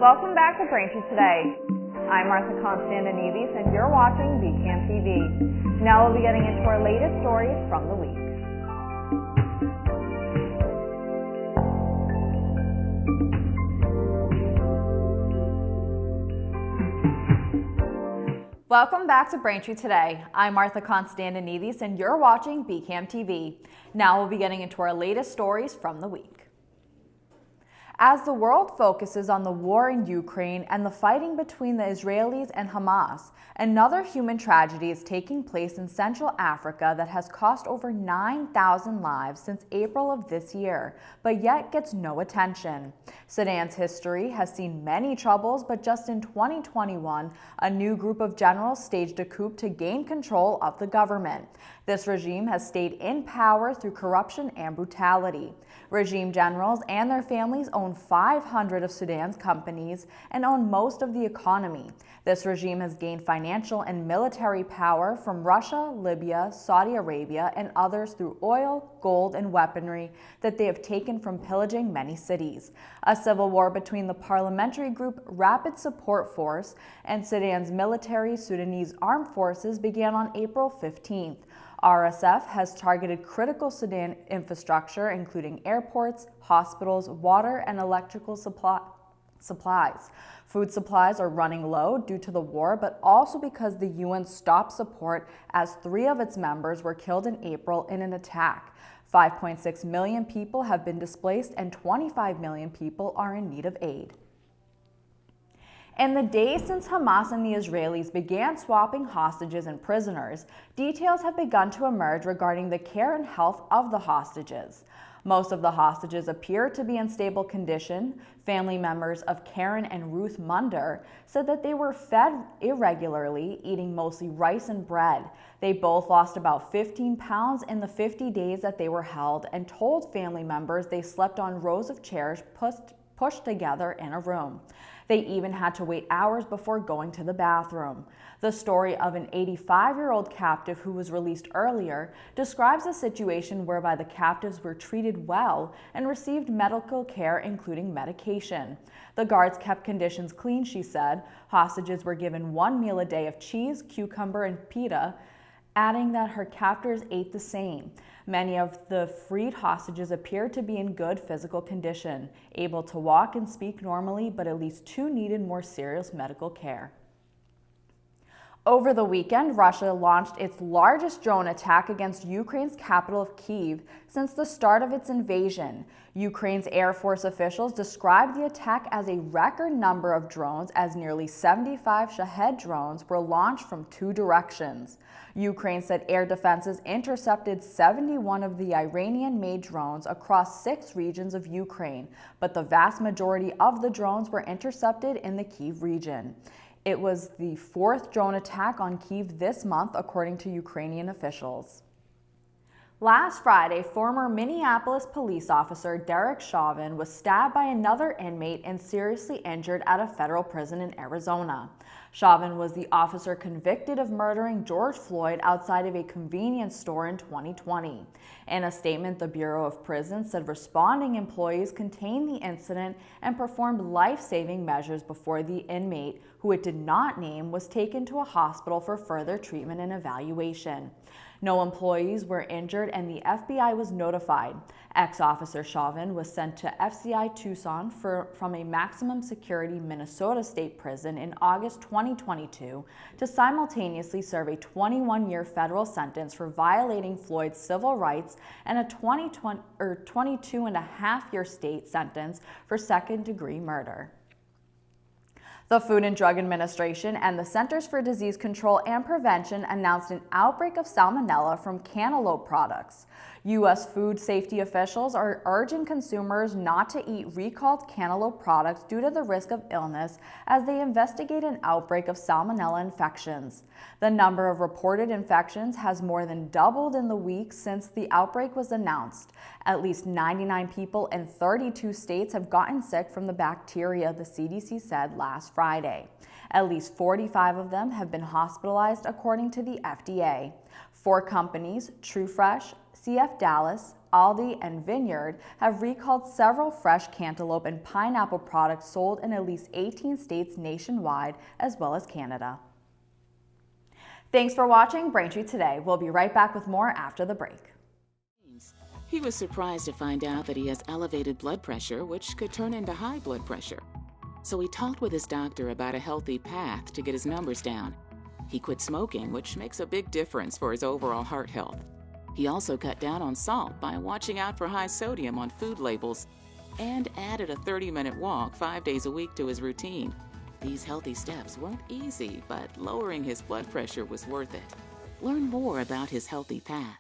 Welcome back to Braintree Today. I'm Martha Konstandinidis and you're watching BCAM TV. Now we'll be getting into our latest stories from the week. Welcome back to Braintree Today. I'm Martha Konstandinidis and you're watching BCAM TV. Now we'll be getting into our latest stories from the week. As the world focuses on the war in Ukraine and the fighting between the Israelis and Hamas, another human tragedy is taking place in Central Africa that has cost over 9,000 lives since April of this year, but yet gets no attention. Sudan's history has seen many troubles, but just in 2021, a new group of generals staged a coup to gain control of the government. This regime has stayed in power through corruption and brutality. Regime generals and their families own 500 of Sudan's companies and own most of the economy. This regime has gained financial and military power from Russia, Libya, Saudi Arabia, and others through oil, gold, and weaponry that they have taken from pillaging many cities. A civil war between the parliamentary group Rapid Support Force and Sudan's military Sudanese armed forces began on April 15th. RSF has targeted critical Sudan infrastructure, including airports, hospitals, water, and electrical supplies. Food supplies are running low due to the war, but also because the UN stopped support as 3 of its members were killed in April in an attack. 5.6 million people have been displaced and 25 million people are in need of aid. In the days since Hamas and the Israelis began swapping hostages and prisoners, details have begun to emerge regarding the care and health of the hostages. Most of the hostages appear to be in stable condition. Family members of Karen and Ruth Munder said that they were fed irregularly, eating mostly rice and bread. They both lost about 15 pounds in the 50 days that they were held and told family members they slept on rows of chairs pushed together in a room. They even had to wait hours before going to the bathroom. The story of an 85-year-old captive who was released earlier describes a situation whereby the captives were treated well and received medical care, including medication. The guards kept conditions clean, she said. Hostages were given 1 meal a day of cheese, cucumber, and pita, adding that her captors ate the same. Many of the freed hostages appeared to be in good physical condition, able to walk and speak normally, but at least 2 needed more serious medical care. Over the weekend, Russia launched its largest drone attack against Ukraine's capital of Kyiv since the start of its invasion. Ukraine's Air Force officials described the attack as a record number of drones, as nearly 75 Shahed drones were launched from 2 directions. Ukraine said air defenses intercepted 71 of the Iranian-made drones across 6 regions of Ukraine, but the vast majority of the drones were intercepted in the Kyiv region. It was the 4th drone attack on Kyiv this month, according to Ukrainian officials. Last Friday, former Minneapolis police officer Derek Chauvin was stabbed by another inmate and seriously injured at a federal prison in Arizona. Chauvin was the officer convicted of murdering George Floyd outside of a convenience store in 2020. In a statement, the Bureau of Prisons said responding employees contained the incident and performed life-saving measures before the inmate, who it did not name, was taken to a hospital for further treatment and evaluation. No employees were injured and the FBI was notified. Ex-officer Chauvin was sent to FCI Tucson from a maximum security Minnesota State Prison in August 2022 to simultaneously serve a 21-year federal sentence for violating Floyd's civil rights and a 22-and-a-half-year state sentence for second-degree murder. The Food and Drug Administration and the Centers for Disease Control and Prevention announced an outbreak of salmonella from cantaloupe products. U.S. food safety officials are urging consumers not to eat recalled cantaloupe products due to the risk of illness as they investigate an outbreak of salmonella infections. The number of reported infections has more than doubled in the weeks since the outbreak was announced. At least 99 people in 32 states have gotten sick from the bacteria, the CDC said last Friday. At least 45 of them have been hospitalized, according to the FDA. 4 companies, TrueFresh, CF Dallas, Aldi, and Vineyard have recalled several fresh cantaloupe and pineapple products sold in at least 18 states nationwide, as well as Canada. Thanks for watching Braintree Today. We'll be right back with more after the break. He was surprised to find out that he has elevated blood pressure, which could turn into high blood pressure. So he talked with his doctor about a healthy path to get his numbers down. He quit smoking, which makes a big difference for his overall heart health. He also cut down on salt by watching out for high sodium on food labels and added a 30-minute walk 5 days a week to his routine. These healthy steps weren't easy, but lowering his blood pressure was worth it. Learn more about his healthy path.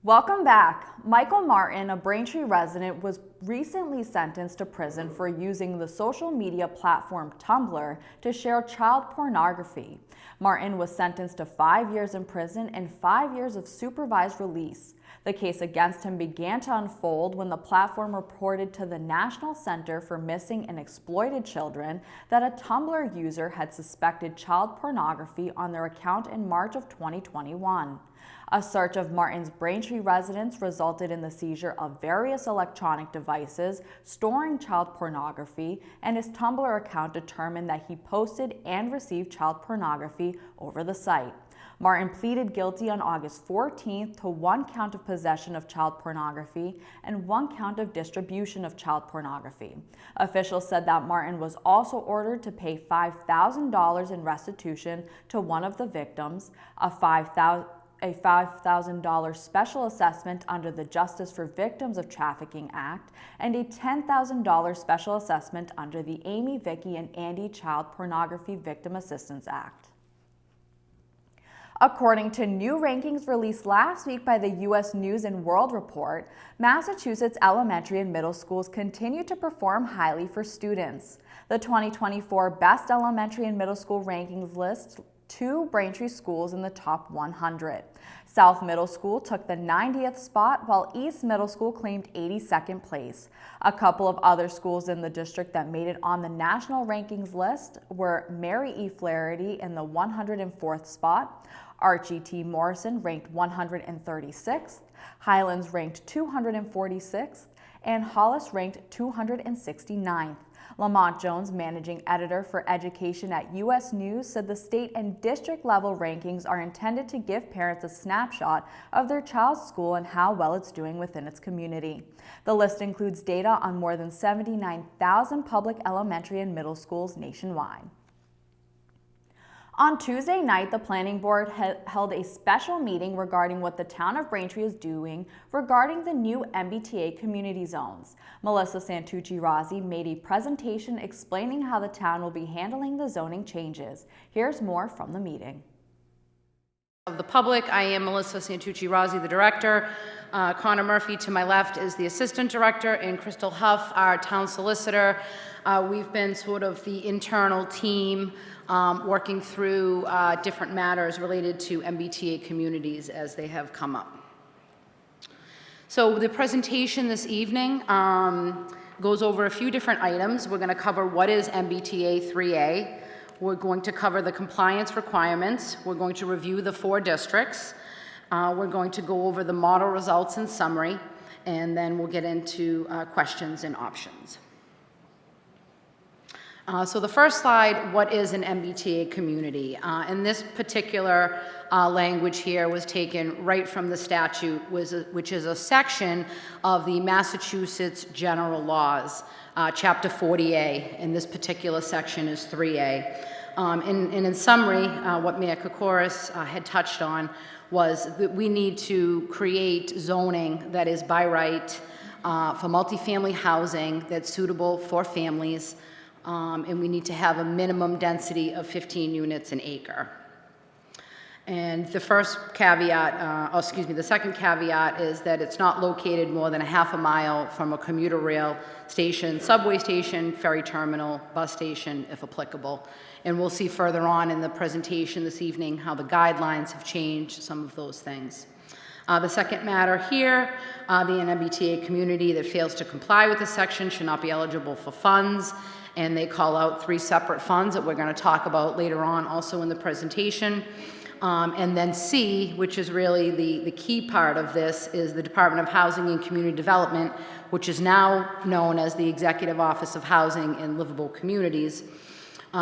Welcome back. Michael Martin, a Braintree resident, was recently sentenced to prison for using the social media platform Tumblr to share child pornography. Martin was sentenced to 5 years in prison and 5 years of supervised release. The case against him began to unfold when the platform reported to the National Center for Missing and Exploited Children that a Tumblr user had suspected child pornography on their account in March of 2021. A search of Martin's Braintree residence resulted in the seizure of various electronic devices storing child pornography, and his Tumblr account determined that he posted and received child pornography over the site. Martin pleaded guilty on August 14th to 1 count of possession of child pornography and 1 count of distribution of child pornography. Officials said that Martin was also ordered to pay $5,000 in restitution to one of the victims, a $5,000 special assessment under the Justice for Victims of Trafficking Act, and a $10,000 special assessment under the Amy, Vicky, and Andy Child Pornography Victim Assistance Act. According to new rankings released last week by the U.S. News and World Report, Massachusetts elementary and middle schools continue to perform highly for students. The 2024 Best Elementary and Middle School Rankings lists 2 Braintree schools in the top 100. South Middle School took the 90th spot, while East Middle School claimed 82nd place. A couple of other schools in the district that made it on the national rankings list were Mary E. Flaherty in the 104th spot, Archie T. Morrison ranked 136th, Highlands ranked 246th, and Hollis ranked 269th. Lamont Jones, managing editor for education at U.S. News, said the state and district level rankings are intended to give parents a snapshot of their child's school and how well it's doing within its community. The list includes data on more than 79,000 public elementary and middle schools nationwide. On Tuesday night, the Planning Board held a special meeting regarding what the town of Braintree is doing regarding the new MBTA community zones. Melissa Santucci-Rossi made a presentation explaining how the town will be handling the zoning changes. Here's more from the meeting. Of the public, I am Melissa Santucci-Rossi, the director. Connor Murphy to my left is the assistant director, and Crystal Huff, our town solicitor. We've been sort of the internal team working through different matters related to MBTA communities as they have come up. So the presentation this evening goes over a few different items. We're going to cover what is MBTA 3A. We're going to cover the compliance requirements. We're going to review the 4 districts. We're going to go over the model results and summary, and then we'll get into questions and options. So the first slide, what is an MBTA community? And this particular language here was taken right from the statute, which is a section of the Massachusetts General Laws, Chapter 40A, and this particular section is 3A. And in summary, what Mayor Kokoris had touched on was that we need to create zoning that is by right for multifamily housing that's suitable for families, and we need to have a minimum density of 15 units an acre. And the first caveat, the second caveat is that it's not located more than a half a mile from a commuter rail station, subway station, ferry terminal, bus station, if applicable. And we'll see further on in the presentation this evening how the guidelines have changed some of those things. The second matter here, the MBTA community that fails to comply with this section should not be eligible for funds, and they call out 3 separate funds that we're going to talk about later on also in the presentation. And then C, which is really the key part of this, is the Department of Housing and Community Development, which is now known as the Executive Office of Housing and Livable Communities,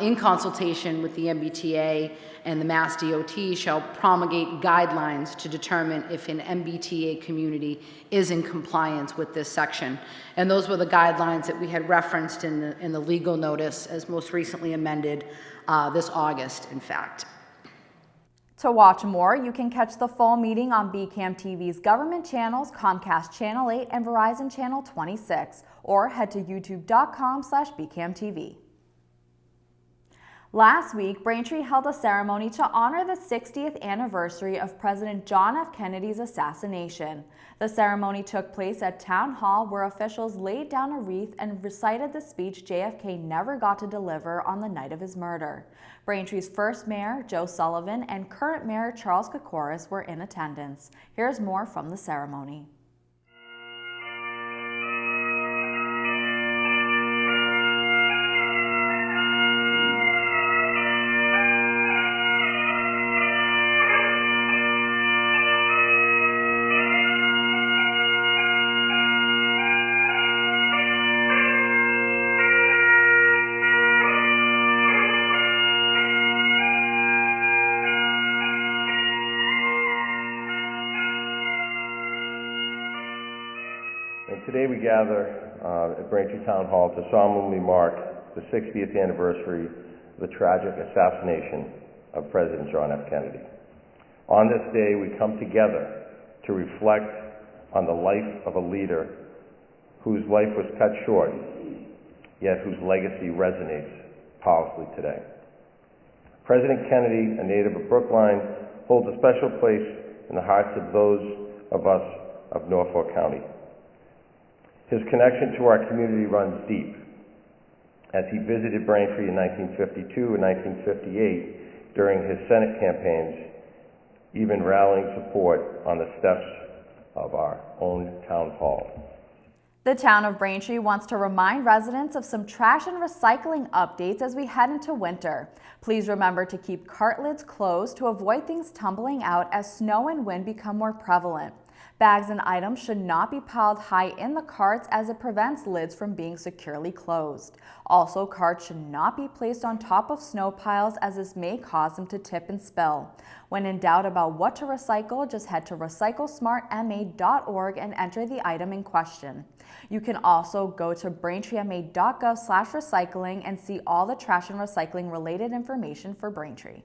in consultation with the MBTA and the Mass DOT, shall promulgate guidelines to determine if an MBTA community is in compliance with this section. And those were the guidelines that we had referenced in the legal notice, as most recently amended this August, in fact. To watch more, you can catch the full meeting on BCAM TV's government channels, Comcast Channel 8 and Verizon Channel 26, or head to youtube.com/BCAMTV. Last week, Braintree held a ceremony to honor the 60th anniversary of President John F. Kennedy's assassination. The ceremony took place at Town Hall, where officials laid down a wreath and recited the speech JFK never got to deliver on the night of his murder. Braintree's first mayor, Joe Sullivan, and current mayor, Charles Kokoris, were in attendance. Here's more from the ceremony. And today we gather at Braintree Town Hall to solemnly mark the 60th anniversary of the tragic assassination of President John F. Kennedy. On this day, we come together to reflect on the life of a leader whose life was cut short, yet whose legacy resonates powerfully today. President Kennedy, a native of Brookline, holds a special place in the hearts of those of us of Norfolk County. His connection to our community runs deep, as he visited Braintree in 1952 and 1958 during his Senate campaigns, even rallying support on the steps of our own town hall. The town of Braintree wants to remind residents of some trash and recycling updates as we head into winter. Please remember to keep cart lids closed to avoid things tumbling out as snow and wind become more prevalent. Bags and items should not be piled high in the carts as it prevents lids from being securely closed. Also, carts should not be placed on top of snow piles as this may cause them to tip and spill. When in doubt about what to recycle, just head to recyclesmartma.org and enter the item in question. You can also go to braintreema.gov/recycling and see all the trash and recycling related information for Braintree.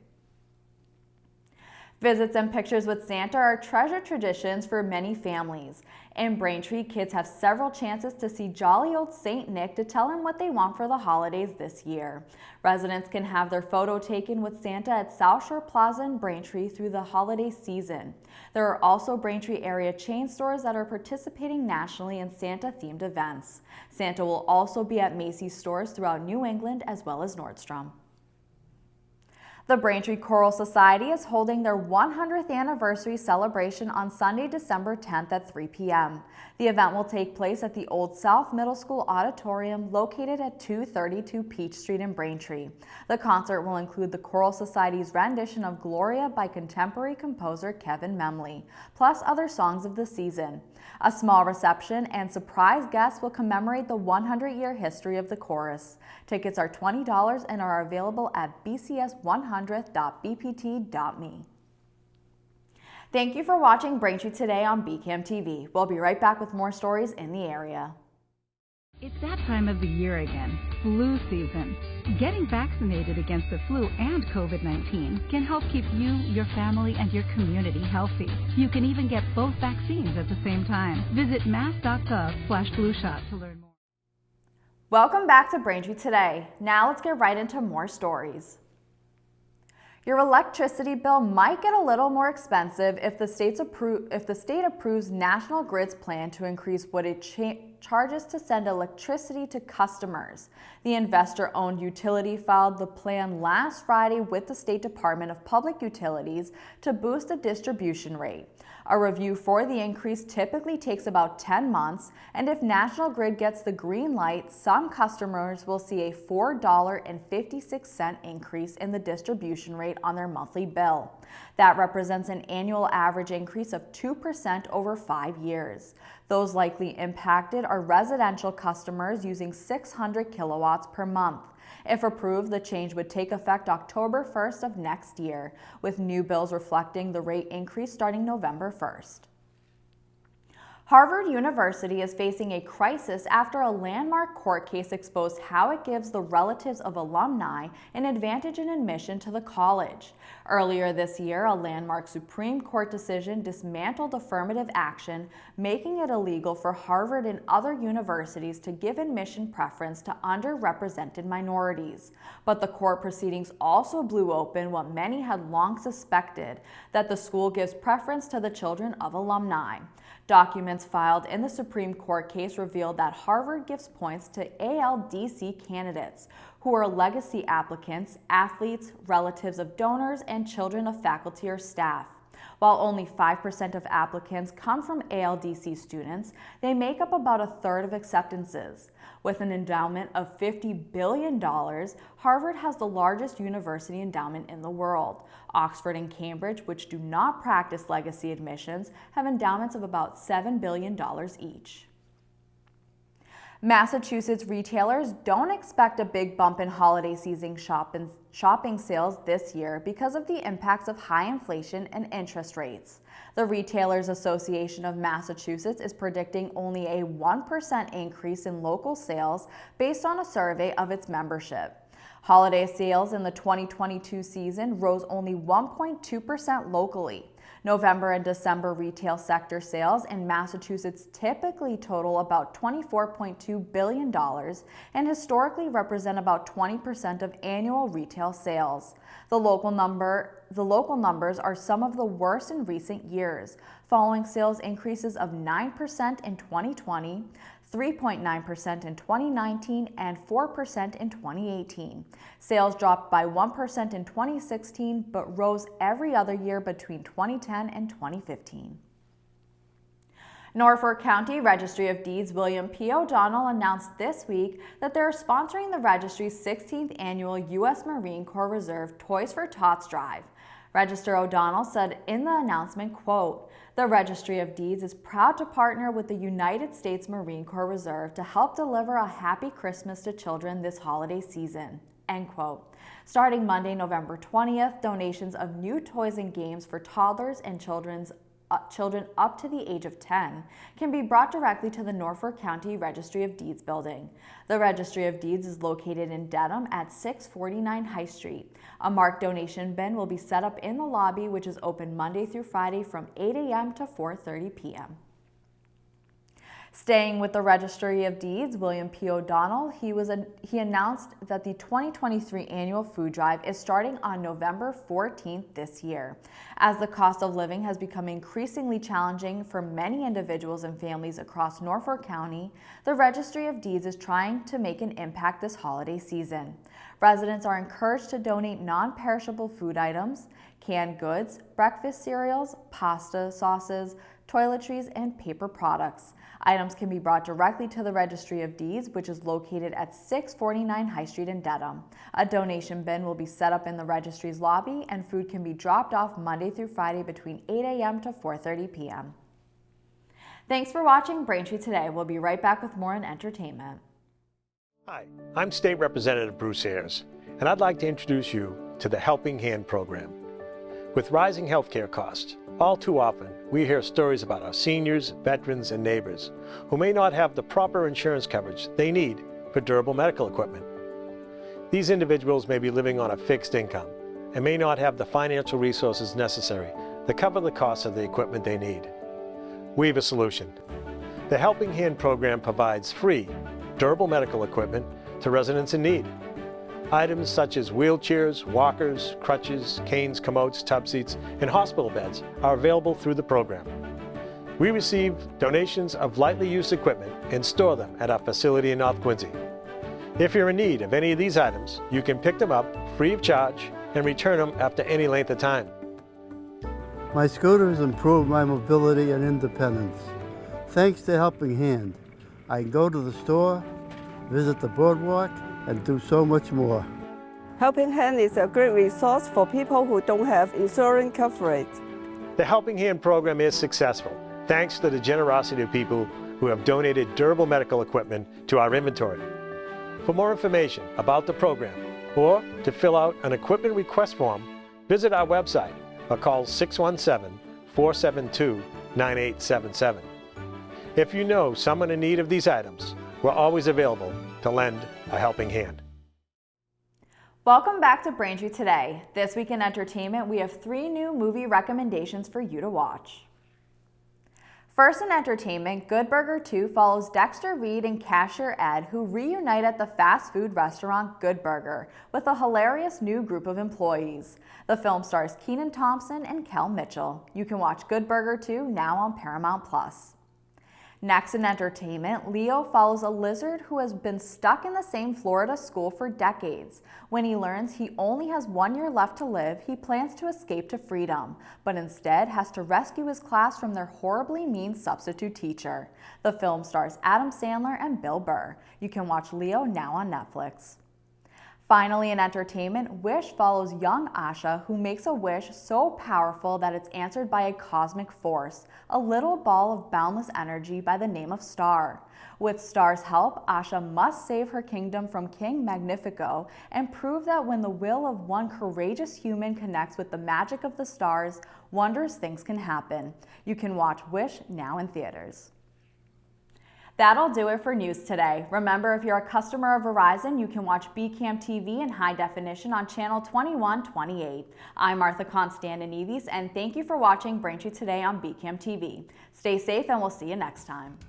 Visits and pictures with Santa are treasured traditions for many families. In Braintree, kids have several chances to see jolly old Saint Nick to tell him what they want for the holidays this year. Residents can have their photo taken with Santa at South Shore Plaza in Braintree through the holiday season. There are also Braintree area chain stores that are participating nationally in Santa-themed events. Santa will also be at Macy's stores throughout New England as well as Nordstrom. The Braintree Choral Society is holding their 100th anniversary celebration on Sunday, December 10th at 3 p.m. The event will take place at the Old South Middle School Auditorium located at 232 Peach Street in Braintree. The concert will include the Choral Society's rendition of Gloria by contemporary composer Kevin Memley, plus other songs of the season. A small reception and surprise guests will commemorate the 100-year history of the chorus. Tickets are $20 and are available at bcs100.bpt.me. Thank you for watching Braintree Today on BCAM TV. We'll be right back with more stories in the area. It's that time of the year again, flu season. Getting vaccinated against the flu and COVID-19 can help keep you, your family, and your community healthy. You can even get both vaccines at the same time. Visit mass.gov/flushot to learn more. Welcome back to Braintree Today. Now let's get right into more stories. Your electricity bill might get a little more expensive if the state approves National Grid's plan to increase what it charges to send electricity to customers. The investor-owned utility filed the plan last Friday with the State Department of Public Utilities to boost the distribution rate. A review for the increase typically takes about 10 months, and if National Grid gets the green light, some customers will see a $4.56 increase in the distribution rate on their monthly bill. That represents an annual average increase of 2% over 5 years. Those likely impacted are residential customers using 600 kilowatts per month. If approved, the change would take effect October 1st of next year, with new bills reflecting the rate increase starting November 1st. Harvard University is facing a crisis after a landmark court case exposed how it gives the relatives of alumni an advantage in admission to the college. Earlier this year, a landmark Supreme Court decision dismantled affirmative action, making it illegal for Harvard and other universities to give admission preference to underrepresented minorities. But the court proceedings also blew open what many had long suspected, that the school gives preference to the children of alumni. Documents filed in the Supreme Court case revealed that Harvard gives points to ALDC candidates, who are legacy applicants, athletes, relatives of donors, and children of faculty or staff. While only 5% of applicants come from ALDC students, they make up about a third of acceptances. With an endowment of $50 billion, Harvard has the largest university endowment in the world. Oxford and Cambridge, which do not practice legacy admissions, have endowments of about $7 billion each. Massachusetts retailers don't expect a big bump in holiday season shopping sales this year because of the impacts of high inflation and interest rates. The Retailers Association of Massachusetts is predicting only a 1% increase in local sales based on a survey of its membership. Holiday sales in the 2022 season rose only 1.2% locally. November and December retail sector sales in Massachusetts typically total about $24.2 billion and historically represent about 20% of annual retail sales. The local numbers are some of the worst in recent years, following sales increases of 9% in 2020, 3.9% in 2019, and 4% in 2018. Sales dropped by 1% in 2016, but rose every other year between 2010 and 2015. Norfolk County Registry of Deeds William P. O'Donnell announced this week that they're sponsoring the registry's 16th annual U.S. Marine Corps Reserve Toys for Tots drive. Register O'Donnell said in the announcement, quote, "The Registry of Deeds is proud to partner with the United States Marine Corps Reserve to help deliver a happy Christmas to children this holiday season." End quote. Starting Monday, November 20th, donations of new toys and games for toddlers and children up to the age of 10 can be brought directly to the Norfolk County Registry of Deeds building. The Registry of Deeds is located in Dedham at 649 High Street. A marked donation bin will be set up in the lobby, which is open Monday through Friday from 8 a.m. to 4:30 p.m. Staying with the Registry of Deeds, William P. O'Donnell, he announced that the 2023 annual food drive is starting on November 14th this year. As the cost of living has become increasingly challenging for many individuals and families across Norfolk County, the Registry of Deeds is trying to make an impact this holiday season. Residents are encouraged to donate non-perishable food items, canned goods, breakfast cereals, pasta sauces, toiletries, and paper products. Items can be brought directly to the Registry of Deeds, which is located at 649 High Street in Dedham. A donation bin will be set up in the registry's lobby, and food can be dropped off Monday through Friday between 8 a.m. to 4:30 p.m. Thanks for watching Braintree Today. We'll be right back with more in entertainment. Hi, I'm State Representative Bruce Ayers, and I'd like to introduce you to the Helping Hand program. With rising healthcare costs, all too often we hear stories about our seniors, veterans, and neighbors who may not have the proper insurance coverage they need for durable medical equipment. These individuals may be living on a fixed income and may not have the financial resources necessary to cover the cost of the equipment they need. We have a solution. The Helping Hand program provides free, durable medical equipment to residents in need. Items such as wheelchairs, walkers, crutches, canes, commodes, tub seats, and hospital beds are available through the program. We receive donations of lightly used equipment and store them at our facility in North Quincy. If you're in need of any of these items, you can pick them up free of charge and return them after any length of time. My scooters improve my mobility and independence. Thanks to Helping Hand, I can go to the store, visit the boardwalk, and do so much more. Helping Hand is a great resource for people who don't have insurance coverage. The Helping Hand program is successful thanks to the generosity of people who have donated durable medical equipment to our inventory. For more information about the program or to fill out an equipment request form, visit our website or call 617-472-9877. If you know someone in need of these items, we're always available to lend a helping hand. Welcome back to Braintree Today. This week in entertainment, we have 3 new movie recommendations for you to watch. First in entertainment, Good Burger 2 follows Dexter Reed and cashier Ed, who reunite at the fast food restaurant Good Burger with a hilarious new group of employees. The film stars Kenan Thompson and Kel Mitchell. You can watch Good Burger 2 now on Paramount+. Next in entertainment, Leo follows a lizard who has been stuck in the same Florida school for decades. When he learns he only has 1 year left to live, he plans to escape to freedom, but instead has to rescue his class from their horribly mean substitute teacher. The film stars Adam Sandler and Bill Burr. You can watch Leo now on Netflix. Finally, in entertainment, Wish follows young Asha, who makes a wish so powerful that it's answered by a cosmic force, a little ball of boundless energy by the name of Star. With Star's help, Asha must save her kingdom from King Magnifico and prove that when the will of one courageous human connects with the magic of the stars, wondrous things can happen. You can watch Wish now in theaters. That'll do it for news today. Remember, if you're a customer of Verizon, you can watch BCAM TV in high definition on channel 2128. I'm Martha Konstandinidis, and thank you for watching Braintree Today on BCAM TV. Stay safe, and we'll see you next time.